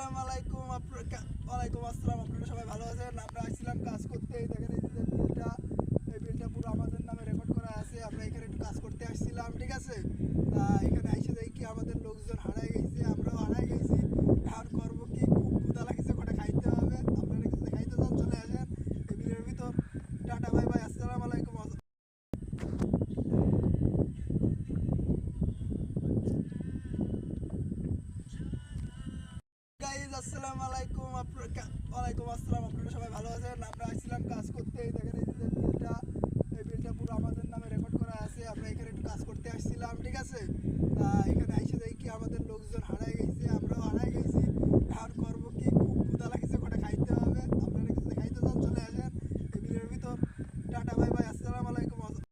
আসসালামু আলাইকুম। ওয়ালাইকুম আসসালাম। আপনারা সবাই ভালো আছেন? আমরা আসছিলাম কাজ করতে। এই দেখেন এই যে বিলটা পুরো আমাদের নামে রেকর্ড করা আছে। আমরা এখানে একটু কাজ করতে আসছিলাম, ঠিক আছে? এখানে আইসে দেখি কি আমাদের লোকজন হারাই গেছে, আমরাও হারাই গেছি। এখন করবো কি, খুব ক্ষুধা লাগছে, কটা খাইতে হবে। আপনারা কিছু খাইতে চান চলে আসেন এই বিলের ভিতর। টাটা, বাই বাই, আসসালামু আলাইকুম। গাইজ আসসালামু আলাইকুম। ওয়ালাইকুম আসসালাম। আপনারা সবাই ভালো আছেন? আমরা আসছিলাম কাজ করতে। এই দেখেন এই যে বিলটা পুরো আমাদের নামে রেকর্ড করা আছে। আমরা এখানে একটু কাজ করতে আসছিলাম, ঠিক আছে? এখানে আইসে দেখি কি আমাদের লোকজন হারাই গেছে, আমরাও হারাই গেছি। এখন করবো কি, খুব ক্ষুধা লাগছে,